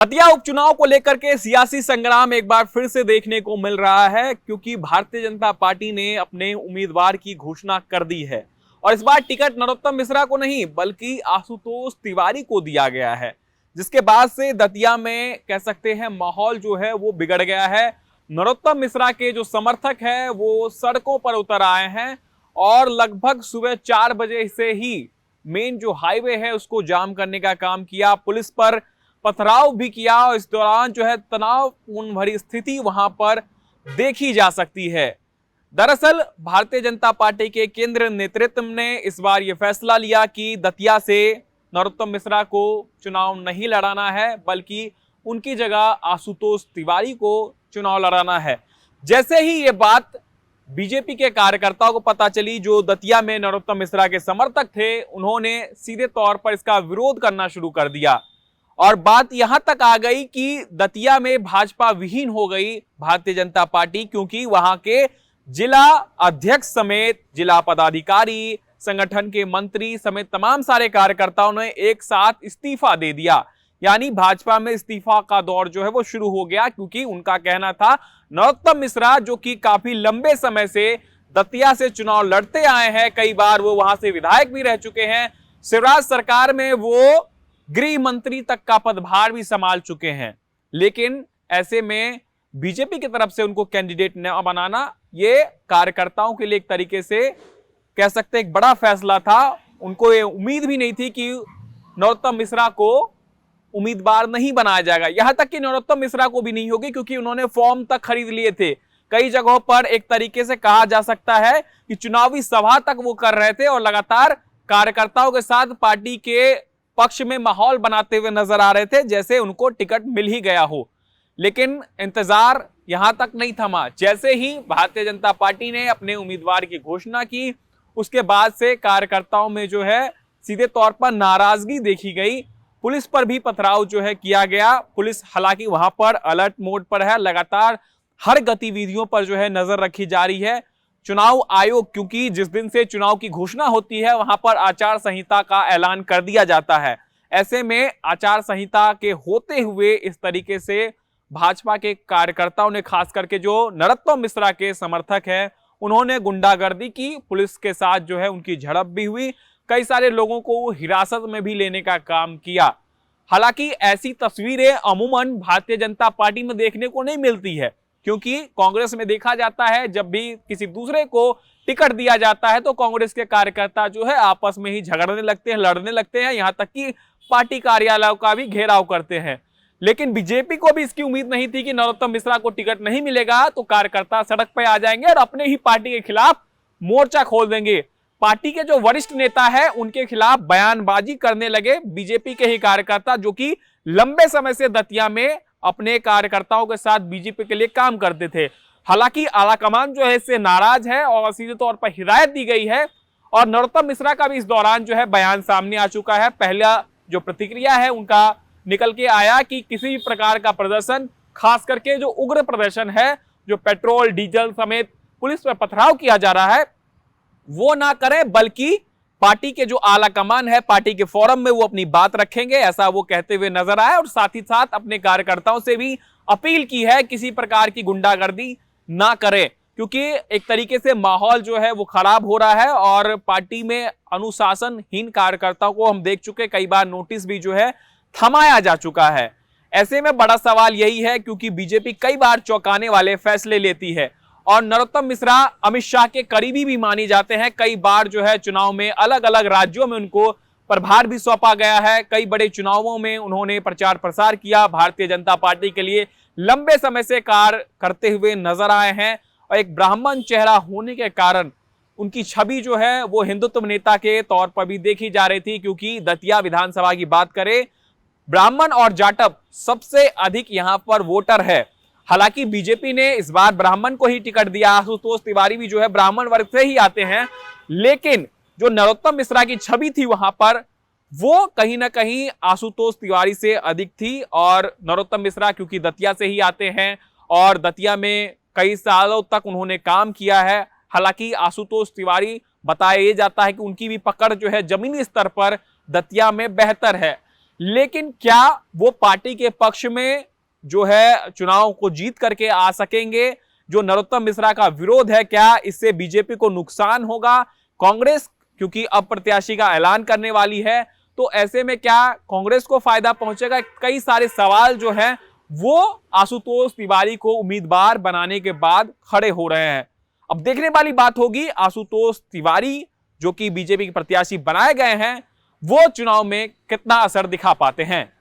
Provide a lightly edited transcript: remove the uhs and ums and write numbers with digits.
दतिया उपचुनाव को लेकर के सियासी संग्राम एक बार फिर से देखने को मिल रहा है, क्योंकि भारतीय जनता पार्टी ने अपने उम्मीदवार की घोषणा कर दी है और इस बार टिकट नरोत्तम मिश्रा को नहीं बल्कि आशुतोष तिवारी को दिया गया है, जिसके बाद से दतिया में कह सकते हैं माहौल जो है वो बिगड़ गया है। नरोत्तम मिश्रा के जो समर्थक है वो सड़कों पर उतर आए हैं और लगभग सुबह 4 बजे से ही मेन जो हाईवे है उसको जाम करने का काम किया, पुलिस पर पथराव भी किया और इस दौरान जो है तनावपूर्ण भरी स्थिति वहां पर देखी जा सकती है। दरअसल भारतीय जनता पार्टी के केंद्र नेतृत्व ने इस बार यह फैसला लिया कि दतिया से नरोत्तम मिश्रा को चुनाव नहीं लड़ाना है, बल्कि उनकी जगह आशुतोष तिवारी को चुनाव लड़ाना है। जैसे ही ये बात बीजेपी के कार्यकर्ताओं को पता चली, जो दतिया में नरोत्तम मिश्रा के समर्थक थे, उन्होंने सीधे तौर पर इसका विरोध करना शुरू कर दिया और बात यहां तक आ गई कि दतिया में भाजपा विहीन हो गई भारतीय जनता पार्टी, क्योंकि वहां के जिला अध्यक्ष समेत जिला पदाधिकारी, संगठन के मंत्री समेत तमाम सारे कार्यकर्ताओं ने एक साथ इस्तीफा दे दिया। यानी भाजपा में इस्तीफा का दौर जो है वो शुरू हो गया, क्योंकि उनका कहना था नरोत्तम मिश्रा जो कि काफी लंबे समय से दतिया से चुनाव लड़ते आए हैं, कई बार वो वहां से विधायक भी रह चुके हैं, शिवराज सरकार में वो गृह मंत्री तक का पदभार भी संभाल चुके हैं, लेकिन ऐसे में बीजेपी की तरफ से उनको कैंडिडेट न बनाना ये कार्यकर्ताओं के लिए एक तरीके से कह सकते एक बड़ा फैसला था। उनको ये उम्मीद भी नहीं थी कि नरोत्तम मिश्रा को उम्मीदवार नहीं बनाया जाएगा, यहां तक कि नरोत्तम मिश्रा को भी नहीं होगी, क्योंकि उन्होंने फॉर्म तक खरीद लिए थे। कई जगहों पर एक तरीके से कहा जा सकता है कि चुनावी सभा तक वो कर रहे थे और लगातार कार्यकर्ताओं के साथ पार्टी के पक्ष में माहौल बनाते हुए नजर आ रहे थे, जैसे उनको टिकट मिल ही गया हो। लेकिन इंतजार यहां तक नहीं थमा। जैसे ही भारतीय जनता पार्टी ने अपने उम्मीदवार की घोषणा की, उसके बाद से कार्यकर्ताओं में जो है सीधे तौर पर नाराजगी देखी गई। पुलिस पर भी पथराव जो है किया गया। पुलिस हालांकि वहां पर अलर्ट मोड पर है, लगातार हर गतिविधियों पर जो है नजर रखी जा रही है। चुनाव आयोग, क्योंकि जिस दिन से चुनाव की घोषणा होती है वहां पर आचार संहिता का ऐलान कर दिया जाता है। ऐसे में आचार संहिता के होते हुए इस तरीके से भाजपा के कार्यकर्ताओं ने, खास करके जो नरोत्तम मिश्रा के समर्थक हैं, उन्होंने गुंडागर्दी की, पुलिस के साथ जो है उनकी झड़प भी हुई, कई सारे लोगों को हिरासत में भी लेने का काम किया। हालांकि ऐसी तस्वीरें अमूमन भारतीय जनता पार्टी में देखने को नहीं मिलती है, क्योंकि कांग्रेस में देखा जाता है जब भी किसी दूसरे को टिकट दिया जाता है तो कांग्रेस के कार्यकर्ता जो है आपस में ही झगड़ने लगते हैं, लड़ने लगते हैं, यहां तक कि पार्टी कार्यालयों का भी घेराव करते हैं। लेकिन बीजेपी को भी इसकी उम्मीद नहीं थी कि नरोत्तम मिश्रा को टिकट नहीं मिलेगा तो कार्यकर्ता सड़क पर आ जाएंगे और अपने ही पार्टी के खिलाफ मोर्चा खोल देंगे। पार्टी के जो वरिष्ठ नेता है उनके खिलाफ बयानबाजी करने लगे बीजेपी के ही कार्यकर्ता, जो कि लंबे समय से दतिया में अपने कार्यकर्ताओं के साथ बीजेपी के लिए काम करते थे। हालांकि आलाकमान जो है इससे नाराज है और सीधे तौर पर हिदायत दी गई है और नरोत्तम मिश्रा का भी इस दौरान जो है बयान सामने आ चुका है। पहला जो प्रतिक्रिया है उनका निकल के आया कि किसी भी प्रकार का प्रदर्शन, खास करके जो उग्र प्रदर्शन है, जो पेट्रोल डीजल समेत पुलिस पर पथराव किया जा रहा है, वो ना करें, बल्कि पार्टी के जो आला कमान है पार्टी के फोरम में वो अपनी बात रखेंगे, ऐसा वो कहते हुए नजर आए। और साथ ही साथ अपने कार्यकर्ताओं से भी अपील की है किसी प्रकार की गुंडागर्दी ना करें, क्योंकि एक तरीके से माहौल जो है वो खराब हो रहा है और पार्टी में अनुशासनहीन कार्यकर्ताओं को हम देख चुके, कई बार नोटिस भी जो है थमाया जा चुका है। ऐसे में बड़ा सवाल यही है, क्योंकि बीजेपी कई बार चौंकाने वाले फैसले लेती है और नरोत्तम मिश्रा अमित शाह के करीबी भी मानी जाते हैं। कई बार जो है चुनाव में अलग अलग राज्यों में उनको प्रभार भी सौंपा गया है। कई बड़े चुनावों में उन्होंने प्रचार प्रसार किया, भारतीय जनता पार्टी के लिए लंबे समय से कार्य करते हुए नजर आए हैं और एक ब्राह्मण चेहरा होने के कारण उनकी छवि जो है वो हिंदुत्व नेता के तौर पर भी देखी जा रही थी, क्योंकि दतिया विधानसभा की बात करें, ब्राह्मण और जाटव सबसे अधिक यहां पर वोटर है। हालांकि बीजेपी ने इस बार ब्राह्मण को ही टिकट दिया, आशुतोष तिवारी भी जो है ब्राह्मण वर्ग से ही आते हैं, लेकिन जो नरोत्तम मिश्रा की छवि थी वहां पर वो कहीं ना कहीं आशुतोष तिवारी से अधिक थी। और नरोत्तम मिश्रा क्योंकि दतिया से ही आते हैं और दतिया में कई सालों तक उन्होंने काम किया है। हालांकि आशुतोष तिवारी बताया जाता है कि उनकी भी पकड़ जो है जमीनी स्तर पर दतिया में बेहतर है। लेकिन क्या वो पार्टी के पक्ष में जो है चुनाव को जीत करके आ सकेंगे? जो नरोत्तम मिश्रा का विरोध है, क्या इससे बीजेपी को नुकसान होगा? कांग्रेस क्योंकि अब प्रत्याशी का ऐलान करने वाली है, तो ऐसे में क्या कांग्रेस को फायदा पहुंचेगा? कई सारे सवाल जो हैं वो आशुतोष तिवारी को उम्मीदवार बनाने के बाद खड़े हो रहे हैं। अब देखने वाली बात होगी आशुतोष तिवारी जो कि बीजेपी के प्रत्याशी बनाए गए हैं, वो चुनाव में कितना असर दिखा पाते हैं।